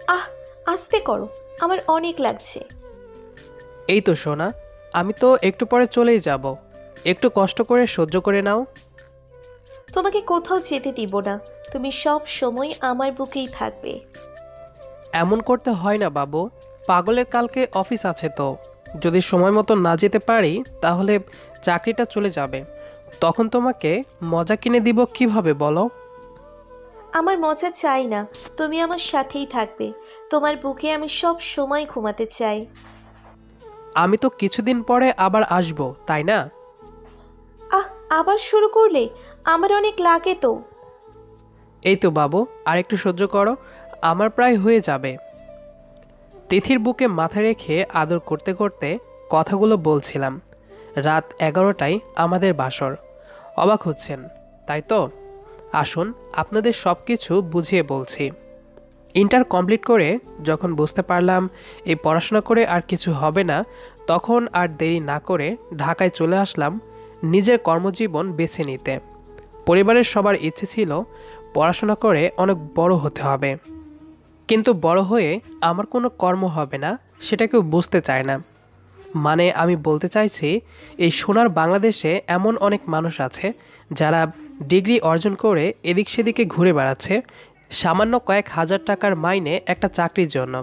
আহ, আস্তে করো, আমার অনেক লাগছে। এই তো সোনা, আমি তো একটু পরে চলেই যাব। একটু কষ্ট করে সহ্য করে নাও। তোমাকে কোথাও যেতে দিব না, তুমি সব সময় আমার বুকেই থাকবে। এমন করতে হয় না বাবু। পাগলের কালকে অফিস আছে তো। যদি সময় মতো না যেতে পারি তাহলে চাকরিটা চলে যাবে। তখন তোমাকে মজা কিনে দিব কিভাবে বলো? আমার মজা চাই না, তুমি আমার সাথেই থাকবে। তোমার বুকে আমি সব সময় ঘুমাতে চাই। আমি তো কিছুদিন পরে আবার আসবো, তাই না? আহ, আবার শুরু করলে? আমার অনেক লাগে তো। এই তো বাবু, আর একটু সহ্য করো। আমার প্রায় হয়ে যাবে। তিথির বুকে মাথা রেখে আদর করতে করতে কথাগুলো বলছিলাম। রাত 11টায় আমাদের বাসর। অবাক হচ্ছেন, তাই তো? আসুন, আপনাদের সব কিছু বুঝিয়ে বলছি। ইন্টার কমপ্লিট করে যখন বুঝতে পারলাম এই পড়াশোনা করে আর কিছু হবে না, তখন আর দেরি না করে ঢাকায় চলে আসলাম নিজের কর্মজীবন বেছে নিতে। পরিবারের সবার ইচ্ছে ছিল পড়াশোনা করে অনেক বড় হতে হবে, কিন্তু বড় হয়ে আমার কোনো কর্ম হবে না, সেটা কেউ বুঝতে চায় না। মানে আমি বলতে চাইছি, এই সোনার বাংলাদেশে এমন অনেক মানুষ আছে যারা ডিগ্রি অর্জন করে এদিক সেদিকে ঘুরে বেড়াচ্ছে সামান্য কয়েক হাজার টাকার মাইনে একটা চাকরির জন্য।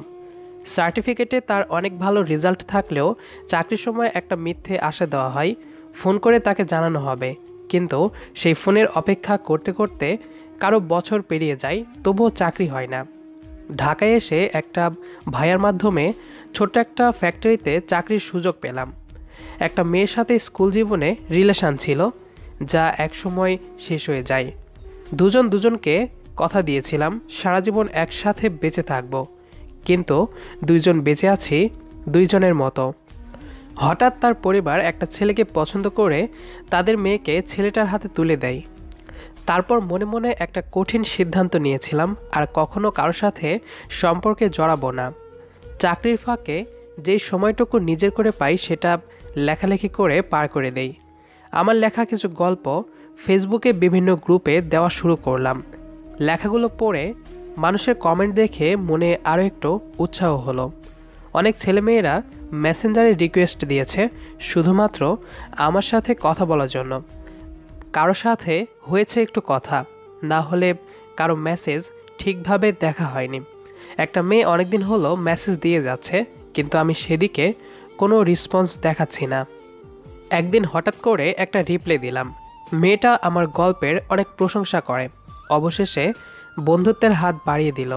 সার্টিফিকেটে তার অনেক ভালো রেজাল্ট থাকলেও চাকরির সময় একটা মিথ্যে আশা দেওয়া হয়, ফোন করে তাকে জানানো হবে। কিন্তু সেই ফোনের অপেক্ষা করতে করতে কারো বছর পেরিয়ে যায়, তবুও চাকরি হয় না। ঢাকায় এসে একটা ভাইয়ার মাধ্যমে ছোট্ট একটা ফ্যাক্টরিতে চাকরির সুযোগ পেলাম। একটা মেয়ের সাথে স্কুল জীবনে রিলেশন ছিল, যা একসময় শেষ হয়ে যায়। দুজন দুজনকে কথা দিয়েছিলাম সারা জীবন একসাথে বেঁচে থাকব, কিন্তু দুইজন বেঁচে আছি দুইজনের মতো। হঠাৎ তার পরিবার একটা ছেলেকে পছন্দ করে তাদের মেয়েকে ছেলেটার হাতে তুলে দেয়। তারপর মনে মনে একটা কঠিন সিদ্ধান্ত নিয়েছিলাম, আর কখনো কারোর সাথে সম্পর্কে জড়াবো না। চাকরির ফাঁকে যেই সময়টুকু নিজের করে পাই সেটা লেখালেখি করে পার করে দেই। আমার লেখা কিছু গল্প ফেসবুকে বিভিন্ন গ্রুপে দেওয়া শুরু করলাম। লেখাগুলো পড়ে মানুষের কমেন্ট দেখে মনে আরও একটু উৎসাহ হলো। অনেক ছেলেমেয়েরা মেসেঞ্জারে রিকোয়েস্ট দিয়েছে শুধুমাত্র আমার সাথে কথা বলার জন্য। কারো সাথে হয়েছে একটু কথা, না হলে কারো মেসেজ ঠিকভাবে দেখা হয়নি। একটা মেয়ে অনেকদিন হলো মেসেজ দিয়ে যাচ্ছে, কিন্তু আমি সেদিকে কোনো রেসপন্স দেখাচ্ছি না। একদিন হঠাৎ করে একটা রিপ্লাই দিলাম। মেয়েটা আমার গল্পের অনেক প্রশংসা করে, অবশেষে বন্ধুত্বের হাত বাড়িয়ে দিল।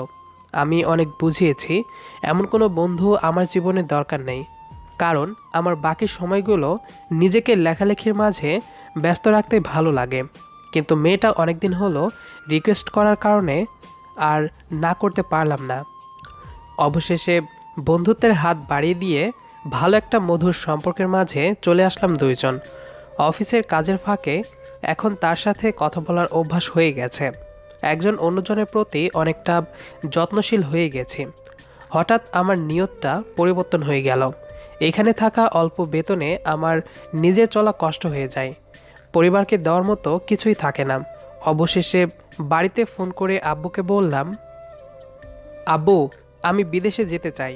আমি অনেক বুঝিয়েছি এমন কোনো বন্ধু আমার জীবনে দরকার নেই, কারণ আমার বাকি সময়গুলো নিজেকে লেখালেখির মাঝে ব্যস্ত রাখতে ভালো লাগে। কিন্তু মেয়েটা অনেকদিন হলো রিকোয়েস্ট করার কারণে আর না করতে পারলাম না। অবশেষে বন্ধুত্বের হাত বাড়িয়ে দিয়ে ভালো একটা মধুর সম্পর্কের মাঝে চলে আসলাম দুইজন। অফিসের কাজের ফাঁকে এখন তার সাথে কথা বলার অভ্যাস হয়ে গেছে। একজন অন্যজনের প্রতি অনেকটা যত্নশীল হয়ে গেছি। হঠাৎ আমার নিয়তটা পরিবর্তন হয়ে গেল। এখানে থাকা অল্প বেতনে আমার নিজের চলা কষ্ট হয়ে যায়, পরিবারকে দেওয়ার মতো কিছুই থাকে না। অবশেষে বাড়িতে ফোন করে আব্বুকে বললাম, আব্বু, আমি বিদেশে যেতে চাই।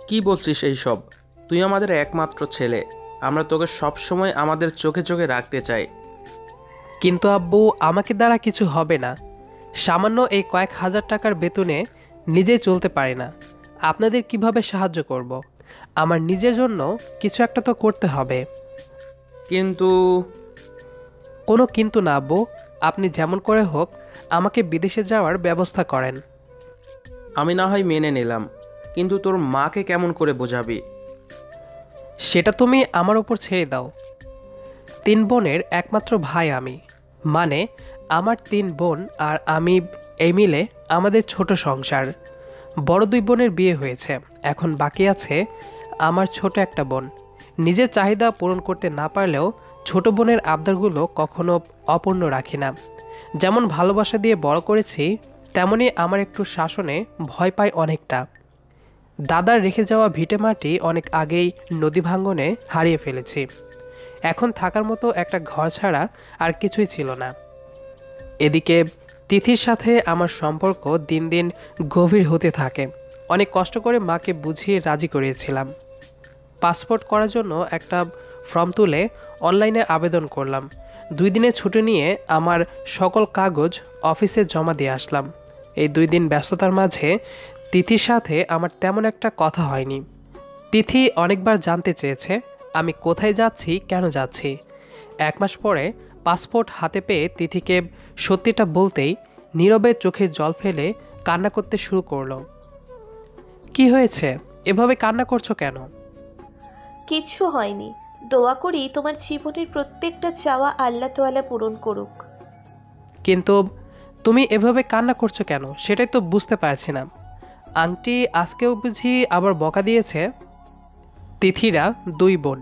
কি বলছিস এইসব? তুই আমাদের একমাত্র ছেলে। আমরা তোকে সব সময় আমাদের চোখে চোখে রাখতে চাই। কিন্তু আব্বু, আমাকে দ্বারা কিছু হবে না। সামান্য এই কয়েক হাজার টাকার বেতনে নিজেই চলতে পারি না। আপনাদের কিভাবে সাহায্য করব? আমার নিজের জন্য কিছু একটা তো করতে হবে। কিন্তু কোনো কিন্তু না আব্বু, আপনি যেমন করে হোক আমাকে বিদেশে যাওয়ার ব্যবস্থা করেন। আমি না হয় মেনে নিলাম, কিন্তু তোর মাকে কেমন করে বোঝাবি? সেটা তুমি আমার উপর ছেড়ে দাও। 3 বোনের একমাত্র ভাই আমি। মানে আমার 3 বোন আর আমি, এই মিলে আমাদের ছোট সংসার। বড় 2 বোনের বিয়ে হয়েছে, এখন বাকি আছে আমার ছোট একটা বোন। নিজের চাহিদা পূরণ করতে না পারলেও ছোট বোনের আবদারগুলো কখনো অপূর্ণ রাখি না। যেমন ভালোবাসা দিয়ে বড় করেছি, তেমনি আমার একটু শাসনে ভয় পাই অনেকটা। দাদার রেখে যাওয়া ভিটেমাটি অনেক আগেই নদী ভাঙ্গনে হারিয়ে ফেলেছি। এখন থাকার মতো একটা ঘর ছাড়া আর কিছুই ছিল না। এদিকে তিথির সাথে আমার সম্পর্ক দিন দিন গভীর হতে থাকে। অনেক কষ্ট করে মাকে বুঝিয়ে রাজি করিয়েছিলাম। পাসপোর্ট করার জন্য একটা ফর্ম তুলে অনলাইনে আবেদন করলাম। 2 দিনে ছুটি নিয়ে আমার সকল কাগজ অফিসে জমা দিয়ে আসলাম। এই 2 দিন ব্যস্ততার মাঝে তিথির সাথে আমার তেমন একটা কথা হয়নি। তিথি অনেকবার জানতে চেয়েছে আমি কোথায় যাচ্ছি, কেন যাচ্ছি। 1 মাস পরে পাসপোর্ট হাতে পেয়ে তিথিকে সত্যিটা বলতেই নীরবে চোখে জল ফেলে কান্না করতে শুরু করলো। কি হয়েছে, এভাবে কান্না করছো কেন? কিচ্ছু হয়নি। দোয়া করি তোমার জীবনের প্রত্যেকটা চাওয়া আল্লাহ তোয়ালা পূরণ করুক। কিন্তু তুমি এভাবে কান্না করছো কেন সেটাই তো বুঝতে পারছি না। আংটি আজকেও বুঝি আবার বকা দিয়েছে? তিথিরা 2 বোন।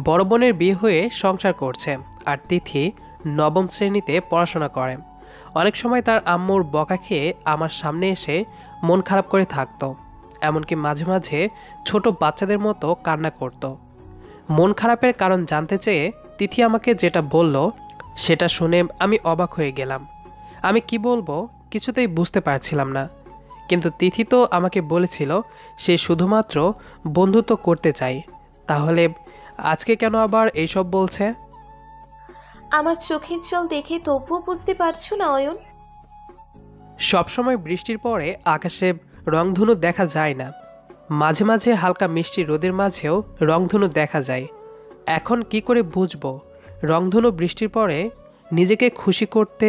বড় বোনের বিয়ে হয়ে সংসার করছে, আর তিথি নবম শ্রেণীতে পড়াশোনা করে। অনেক সময় তার আম্মুর বকা খেয়ে আমার সামনে এসে মন খারাপ করে থাকতো। এমনকি মাঝে মাঝে ছোট বাচ্চাদের মতো কান্না করত। মন খারাপের কারণ জানতে চেয়ে তিথি আমাকে যেটা বলল সেটা শুনে আমি অবাক হয়ে গেলাম। আমি কি বলবো কিছুতেই বুঝতে পারছিলাম না। কিন্তু তিথি তো আমাকে বলেছিল সে শুধুমাত্র বন্ধুত্ব করতে চায়। তাহলে আজকে কেন আবার এইসব বলছে? আমার চোখের জল দেখে তবুও বুঝতে পারছো না অয়ন? সবসময় বৃষ্টির পরে আকাশে রংধনু দেখা যায় না। মাঝে মাঝে হালকা মিষ্টি রোদের মাঝেও রংধনু দেখা যায়। এখন কি করে বুঝবো রংধনু বৃষ্টির পরে নিজেকে খুশি করতে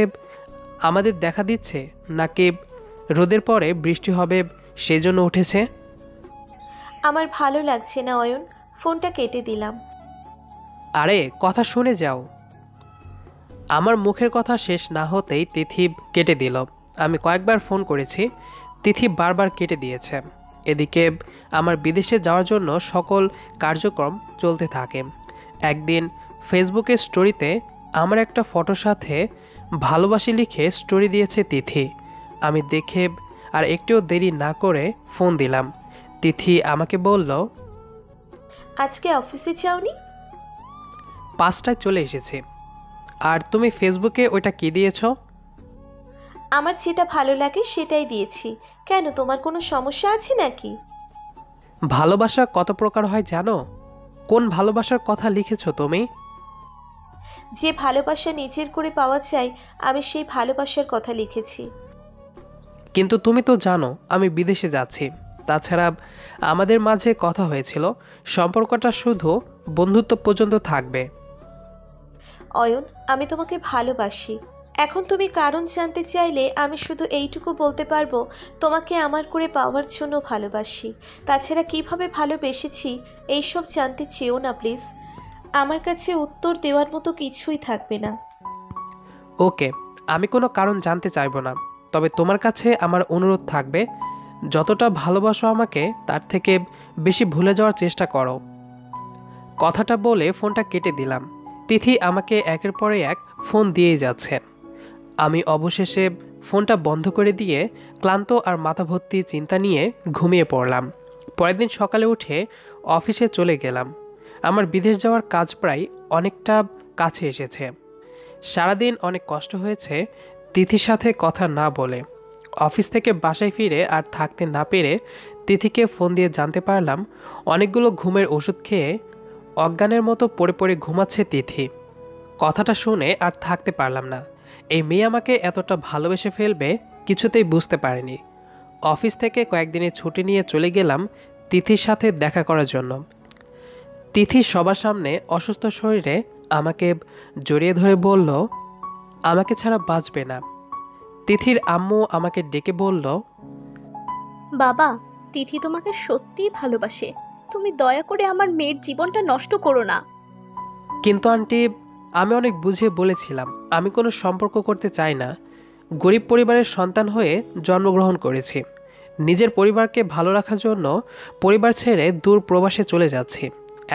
আমাদের দেখা দিচ্ছে, নাকি রোদের পরে বৃষ্টি হবে সেজন্য উঠেছে? আমার ভালো লাগছে না অয়ন, ফোনটা কেটে দিলাম। আরে কথা শুনে যাও। আমার মুখের কথা শেষ না হতেই তিথি কেটে দিল। আমি কয়েকবার ফোন করেছি, তিথি বারবার কেটে দিয়েছে। এদিকে আমার বিদেশে যাওয়ার জন্য সকল কার্যক্রম চলতে থাকে। একদিন ফেসবুকে স্টোরিতে আমার একটা ফটোর সাথে ভালোবাসি লিখে স্টোরি দিয়েছে তিথি। আমি দেখে আর একটুও দেরি না করে ফোন দিলাম। তিথি আমাকে বলল, আজকে অফিসে যাওনি? 5টায় চলে এসেছি। আর তুমি ফেসবুকে ওইটা কি দিয়েছ? আমার যেটা ভালো লাগে সেটাই দিয়েছি। কেন, তোমার কোনো সমস্যা আছে নাকি? ভালোবাসা কত প্রকার হয় জানো? কোন ভালোবাসার কথা লিখেছো তুমি? যে ভালোবাসা নিজের করে পাওয়া যায়, আমি সেই ভালোবাসার কথা লিখেছি। কিন্তু তুমি তো জানো আমি বিদেশে যাচ্ছি। তাছাড়া আমাদের মাঝে কথা হয়েছিল সম্পর্কটা শুধু বন্ধুত্ব পর্যন্ত থাকবে। অয়ন, আমি তোমাকে ভালোবাসি। এখন তুমি কারণ জানতে চাইলে আমি শুধু এইটুকু বলতে পারবো, তোমাকে আমার করে পাওয়ার জন্য ভালোবাসি। তাছাড়া কিভাবে ভালোবেসেছি এইসব জানতে চেও না প্লিজ। আমার কাছে উত্তর দেওয়ার মতো কিছুই থাকবে না। ওকে, আমি কোনো কারণ জানতে চাইবো না। তবে তোমার কাছে আমার অনুরোধ থাকবে, যতটা ভালোবাসো আমাকে তার থেকে বেশি ভুলে যাওয়ার চেষ্টা করো। কথাটা বলে ফোনটা কেটে দিলাম। তিথি আমাকে একের পরে এক ফোন দিয়েই যাচ্ছে। আমি অবশেষে ফোনটা বন্ধ করে দিয়ে ক্লান্ত আর মাথা ভর্তি চিন্তা নিয়ে ঘুমিয়ে পড়লাম। পরের দিন সকালে উঠে অফিসে চলে গেলাম। আমার বিদেশ যাওয়ার কাজ প্রায় অনেকটা কাছে এসেছে। সারাদিন অনেক কষ্ট হয়েছে তিথির সাথে কথা না বলে। অফিস থেকে বাসায় ফিরে আর থাকতে না পেরে তিথিকে ফোন দিয়ে জানতে পারলাম অনেকগুলো ঘুমের ওষুধ খেয়ে অজ্ঞানের মতো পড়ে পড়ে ঘুমাচ্ছে তিথি। কথাটা শুনে আর থাকতে পারলাম না। এই মেয়ে আমাকে এতটা ভালোবেসে ফেলবে কিছুতেই বুঝতে পারিনি। অফিস থেকে কয়েকদিনের ছুটি নিয়ে চলে গেলাম তিথির সাথে দেখা করার জন্য। তিথি সবার সামনে অসুস্থ শরীরে আমাকে জড়িয়ে ধরে বলল আমাকে ছাড়া বাঁচবে না। তিথির আম্মু আমাকে ডেকে বলল, বাবা, তিথি তোমাকে সত্যিই ভালোবাসে। তুমি দয়া করে আমার মেয়ের জীবনটা নষ্ট করো না। কিন্তু আন্টি, আমি অনেক বুঝিয়ে বলেছিলাম আমি কোনো সম্পর্ক করতে চাই না। গরিব পরিবারের সন্তান হয়ে জন্মগ্রহণ করেছি। নিজের পরিবারকে ভালো রাখার জন্য পরিবার ছেড়ে দূর প্রবাসে চলে যাচ্ছি।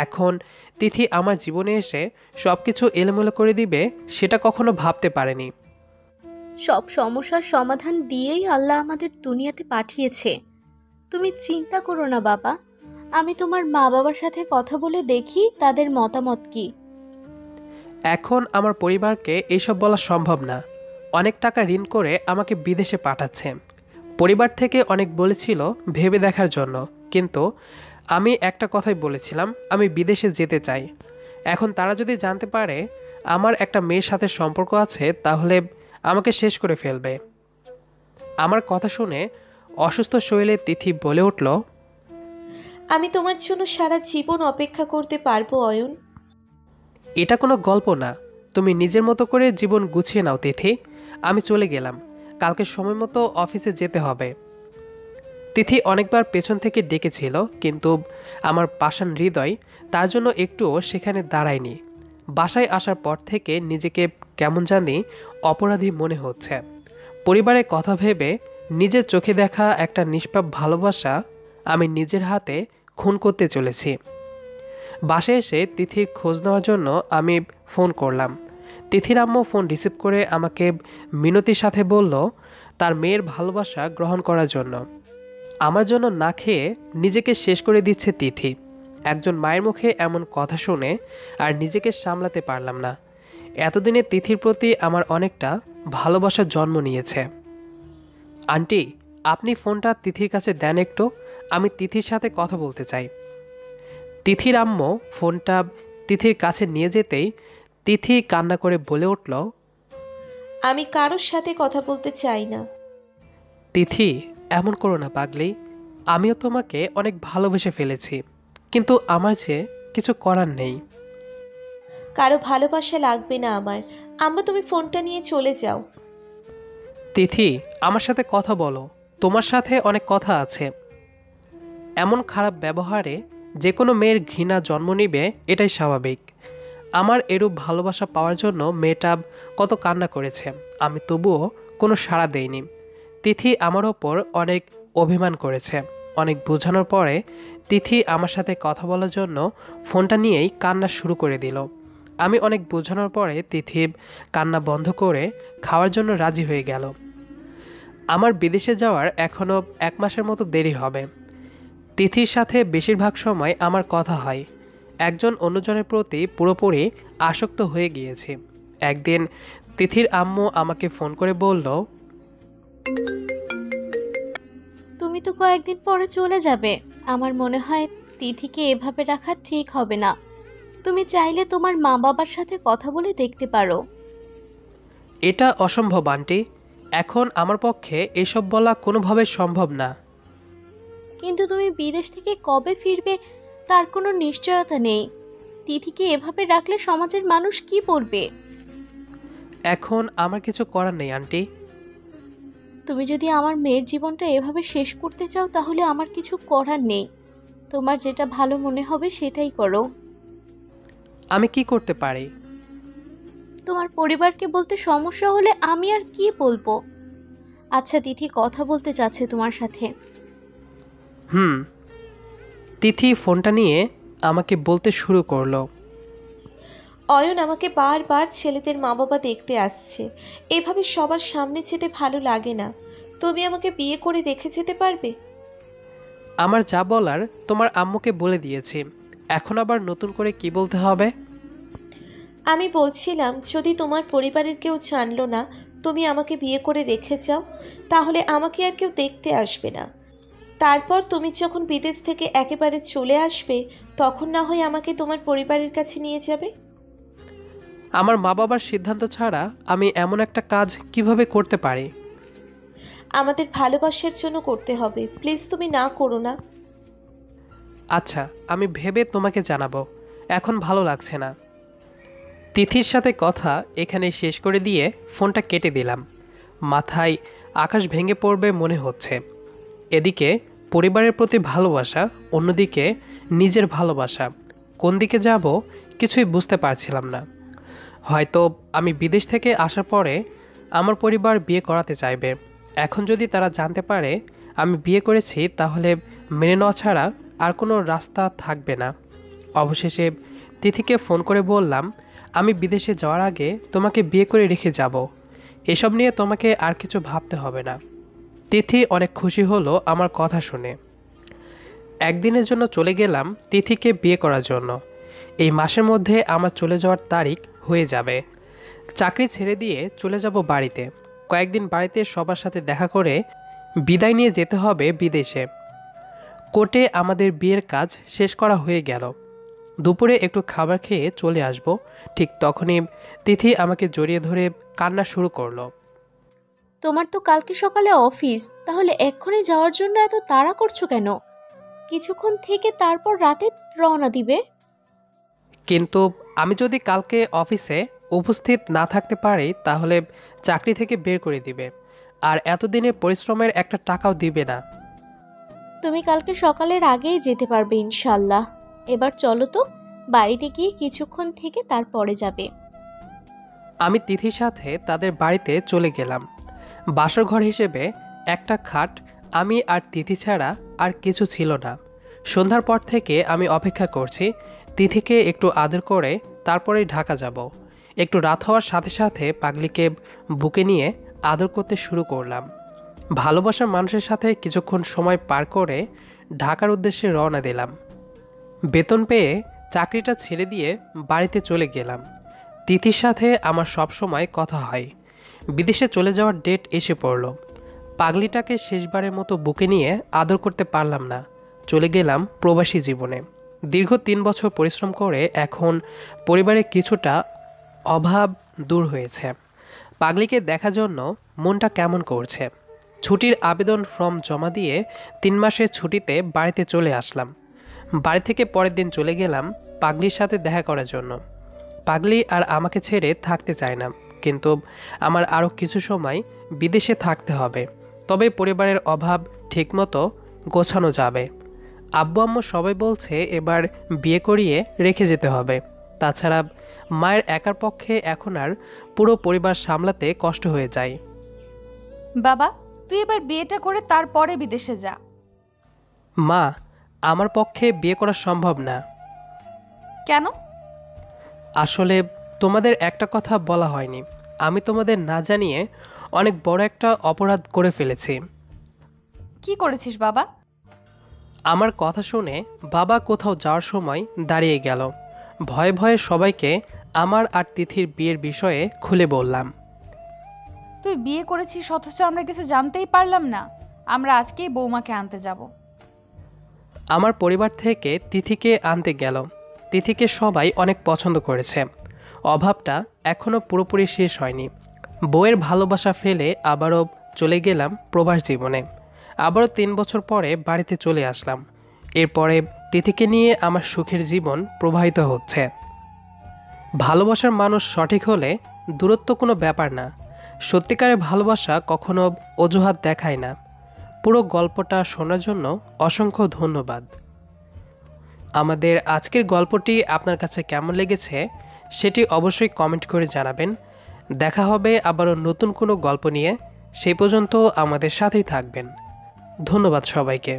এখন তিথি আমার জীবনে এসে সব কিছু এলোমেলো করে দিবে সেটা কখনো ভাবতে পারেনি। সব সমস্যার সমাধান দিয়েই আল্লাহ আমাদের দুনিয়াতে পাঠিয়েছে। তুমি চিন্তা করো না বাবা। আমি তোমার মা বাবার সাথে কথা বলে দেখি তাদের মতামত কি। এখন আমার পরিবারকে এইসব বলা সম্ভব না। অনেক টাকা ঋণ করে আমাকে বিদেশে পাঠাচ্ছে। পরিবার থেকে অনেক বলেছিল ভেবে দেখার জন্য, কিন্তু আমি একটা কথাই বলেছিলাম, আমি বিদেশে যেতে চাই। এখন তারা যদি জানতে পারে আমার একটা মেয়ের সাথে সম্পর্ক আছে, তাহলে আমাকে শেষ করে ফেলবে। আমার কথা শুনে অসুস্থ শরীরে তিথি বলে উঠল, আমি তোমার জন্য সারা জীবন অপেক্ষা করতে পারবো অয়ন। এটা কোনো গল্প না, তুমি নিজের মতো করে জীবন গুছিয়ে নাও তিথি। আমি চলে গেলাম, কালকে সময় মতো অফিসে যেতে হবে। তিথি অনেকবার পেছন থেকে ডেকেছিল, কিন্তু আমার পাষাণ হৃদয় তার জন্য একটুও সেখানে দাঁড়ায়নি। বাসায় আসার পর থেকে নিজেকে কেমন জানি অপরাধী মনে হচ্ছে। পরিবারের কথা ভেবে নিজের চোখে দেখা একটা নিষ্পাপ ভালোবাসা আমি নিজের হাতে খুন করতে চলেছি। বাসায় এসে তিথির খোঁজ নেওয়ার জন্য আমি ফোন করলাম। তিথির আম্মু ফোন রিসিভ করে আমাকে মিনতির সাথে বলল তার মেয়ের ভালোবাসা গ্রহণ করার জন্য। আমার জন্য না খেয়ে নিজেকে শেষ করে দিচ্ছে তিথি। একজন মায়ের মুখে এমন কথা শুনে আর নিজেকে সামলাতে পারলাম না। এতদিনে তিথির প্রতি আমার অনেকটা ভালোবাসার জন্ম নিয়েছে। আন্টি, আপনি ফোনটা তিথির কাছে দেন একটু, আমি তিথির সাথে কথা বলতে চাই। তিথির আম্মু ফোনটা তিথির কাছে নিয়ে যেতেই তিথি কান্না করে বলে উঠল, আমি কারোর সাথে কথা বলতে চাই না। তিথি, এমন করো না পাগলি। আমিও তোমাকে অনেক ভালোবেসে ফেলেছি, কিন্তু আমার যে কিছু করার নেই। কারো ভালোবাসা লাগবে না আমার। আম্মা, তুমি ফোনটা নিয়ে চলে যাও। তিথি, আমার সাথে কথা বলো, তোমার সাথে অনেক কথা আছে। এমন খারাপ ব্যবহারে যে কোনো মেয়ের ঘৃণা জন্ম নিবে, এটাই স্বাভাবিক। আমার এরূপ ভালোবাসা পাওয়ার জন্য মেয়েটা কত কান্না করেছে, আমি তবুও কোনো সাড়া দেইনি। তিথি আমার ওপর অনেক অভিমান করেছে। অনেক বোঝানোর পরে তিথি আমার সাথে কথা বলার জন্য ফোনটা নিয়েই কান্না শুরু করে দিল। আমি অনেক বোঝানোর পরে তিথি কান্না বন্ধ করে খাওয়ার জন্য রাজি হয়ে গেল। আমার বিদেশে যাওয়ার এখনও 1 মাসের মতো দেরি হবে। তিথির সাথে বেশিরভাগ সময় আমার কথা হয়। একজন অন্যজনের প্রতি পুরোপুরি আসক্ত হয়ে গিয়েছি। একদিন তিথির আম্মু আমাকে ফোন করে বলল, তুমি তো কয়েকদিন পরে চলে যাবে। আমার মনে হয় তিথিকে এভাবে রাখা ঠিক হবে না। তুমি চাইলে তোমার মা বাবার সাথে কথা বলে দেখতে পারো। এটা অসম্ভব আন্টি, এখন আমার পক্ষে এসব বলা কোনোভাবে সম্ভব না। কিন্তু তুমি বিদেশ থেকে কবে ফিরবে তার কোনো নিশ্চয়তা নেই। তিথিকে এভাবে রাখলে সমাজের মানুষ কি বলবে? এখন আমার কিছু করার নেই আন্টি। তুমি যদি আমার মেয়ের জীবনটা এভাবে শেষ করতে চাও, তাহলে আমার কিছু করার নেই। তোমার যেটা ভালো মনে হবে সেটাই করো। আমি কি করতে পারি? তোমার পরিবারকে বলতে সমস্যা হলে আমি আর কি বলবো? আচ্ছা, তিথি কথা বলতে চাচ্ছে তোমার সাথে। তিথি ফোনটা নিয়ে আমাকে বলতে শুরু করলো, অয়ন, আমাকে বারবার ছেলেদের মা বাবা দেখতে আসছে। এভাবে সবার সামনে যেতে ভালো লাগে না। তুমি আমাকে বিয়ে করে রেখে যেতে পারবে? আমার যা বলার তোমার আম্মুকে বলে দিয়েছি, এখন আবার নতুন করে কি বলতে হবে? আমি বলছিলাম, যদি তোমার পরিবারের কেউ জানলো না তুমি আমাকে বিয়ে করে রেখে যাও, তাহলে আমাকে আর কেউ দেখতে আসবে না। তারপর তুমি যখন বিদেশ থেকে একেবারে চলে আসবে, তখন না হয় আমাকে তোমার পরিবারের কাছে নিয়ে যাবে। আমার মা বাবার সিদ্ধান্ত ছাড়া আমি এমন একটা কাজ কিভাবে করতে পারি? আমাদের ভালোবাসার জন্য করতে হবে। প্লিজ তুমি না করো না। আচ্ছা, আমি ভেবে তোমাকে জানাবো, এখন ভালো লাগছে না। তিথির সাথে কথা এখানে শেষ করে দিয়ে ফোনটা কেটে দিলাম। মাথায় আকাশ ভেঙে পড়বে মনে হচ্ছে। এদিকে পরিবারের প্রতি ভালোবাসা, অন্যদিকে নিজের ভালোবাসা, কোন দিকে যাব কিছুই বুঝতে পারছিলাম না। হয়তো আমি বিদেশ থেকে আসার পরে আমার পরিবার বিয়ে করাতে চাইবে। এখন যদি তারা জানতে পারে আমি বিয়ে করেছি, তাহলে মেনে নেওয়া ছাড়া আর কোনো রাস্তা থাকবে না। অবশেষে তিথিকে ফোন করে বললাম, আমি বিদেশে যাওয়ার আগে তোমাকে বিয়ে করে রেখে যাব। এসব নিয়ে তোমাকে আর কিছু ভাবতে হবে না। তিথি অনেক খুশি হলো আমার কথা শুনে। একদিনের জন্য চলে গেলাম তিথিকে বিয়ে করার জন্য। এই মাসের মধ্যে আমার চলে যাওয়ার তারিখ হয়ে যাবে। চাকরি ছেড়ে দিয়ে চলে যাব বাড়িতে। কয়েকদিন বাড়িতে সবার সাথে দেখা করে বিদায় নিয়ে যেতে হবে বিদেশে। কোর্টে আমাদের বিয়ের কাজ শেষ করা হয়ে গেল। দুপুরে একটু খাবার খেয়ে চলে আসব। ঠিক তখনই তিথি আমাকে জড়িয়ে ধরে কান্না শুরু করলো। তোমার তো কালকে সকালে অফিস, তাহলে এক্ষুনি যাওয়ার জন্য এত তাড়া করছো কেন? কিছুক্ষণ থেকে তারপর রাতে রওনা দিবে। কিন্তু আমি যদি কালকে অফিসে উপস্থিত না থাকতে পারি তাহলে চাকরি থেকে বের করে দিবে, আর এতদিনের পরিশ্রমের একটা টাকাও দিবে না। তুমি কালকে সকালের আগেই যেতে পারবে ইনশাল্লাহ। এবার চলো তো, বাড়িতে গিয়ে কিছুক্ষণ থেকে তারপরে যাবে। আমি তিথির সাথে তাদের বাড়িতে চলে গেলাম। বাসর ঘর হিসেবে একটা খাট, আমি আর তিথি ছাড়া আর কিছু ছিল না। সন্ধ্যার পর থেকে আমি অপেক্ষা করছি তিথিকে একটু আদর করে তারপরেই ঢাকা যাব। একটু রাত হওয়ার সাথে সাথে পাগলিকে বুকে নিয়ে আদর করতে শুরু করলাম। ভালোবাসার মানুষের সাথে কিছুক্ষণ সময় পার করে ঢাকার উদ্দেশ্যে রওনা দিলাম। বেতন পেয়ে চাকরিটা ছেড়ে দিয়ে বাড়িতে চলে গেলাম। তিথির সাথে আমার সব সময় কথা হয়। বিদেশে চলে যাওয়ার ডেট এসে পড়ল। পাগলিটাকে শেষবারের মতো বুকে নিয়ে আদর করতে পারলাম না। চলে গেলাম প্রবাসী জীবনে। দীর্ঘ 3 বছর পরিশ্রম করে এখন পরিবারের কিছুটা অভাব দূর হয়েছে। পাগলিকে দেখার জন্য মনটা কেমন করছে। ছুটির আবেদন ফর্ম জমা দিয়ে 3 মাসের ছুটিতে বাড়িতে চলে আসলাম। বাড়ি থেকে পরের দিন চলে গেলাম পাগলির সাথে দেখা করার জন্য। পাগলি আর আমাকে ছেড়ে থাকতে চায় না, কিন্তু আমার আরও কিছু সময় বিদেশে থাকতে হবে, তবে পরিবারের অভাব ঠিকমতো গোছানো যাবে। আব্বু আম্মু সবাই বলছে এবার বিয়ে করিয়ে রেখে যেতে হবে। তাছাড়া মায়ের একার পক্ষে এখন আর পুরো পরিবার সামলাতে কষ্ট হয়ে যায়। বাবা, তুই এবার বিয়েটা করে তারপরে বিদেশে যা। মা, আমার পক্ষে বিয়ে করা সম্ভব না। কেন? আসলে তোমাদের একটা কথা বলা হয়নি। আমি তোমাদের না জানিয়ে অনেক বড় একটা অপরাধ করে ফেলেছি। কি করেছিস বাবা? আমার কথা শুনে বাবা কোথাও যাওয়ার সময় দাঁড়িয়ে গেল। ভয়ে ভয়ে সবাইকে আমার আর তিথির বিয়ের বিষয়ে খুলে বললাম। তুই বিয়ে করেছিস অথচ আমরা কিছু জানতেই পারলাম না। আমরা আজকেই বৌমাকে আনতে যাব। আমার পরিবার থেকে তিথিকে আনতে গেল। তিথিকে সবাই অনেক পছন্দ করেছে। অভাবটা এখনও পুরোপুরি শেষ হয়নি। বউয়ের ভালোবাসা ফেলে আবারও চলে গেলাম প্রবাস জীবনে। আবারও 3 বছর পরে বাড়িতে চলে আসলাম। এরপরে তিথিকে নিয়ে আমার সুখের জীবন প্রবাহিত হচ্ছে। ভালোবাসার মানুষ সঠিক হলে দূরত্ব কোনো ব্যাপার না। সত্যিকারের ভালোবাসা কখনো অজুহাত দেখায় না। পুরো গল্পটা শোনার জন্য অসংখ্য ধন্যবাদ। আমাদের আজকের গল্পটি আপনার কাছে কেমন লেগেছে সেটি অবশ্যই কমেন্ট করে জানাবেন। দেখা হবে আবারও নতুন কোনো গল্প নিয়ে। সেই পর্যন্ত আমাদের সাথেই থাকবেন। ধন্যবাদ সবাইকে।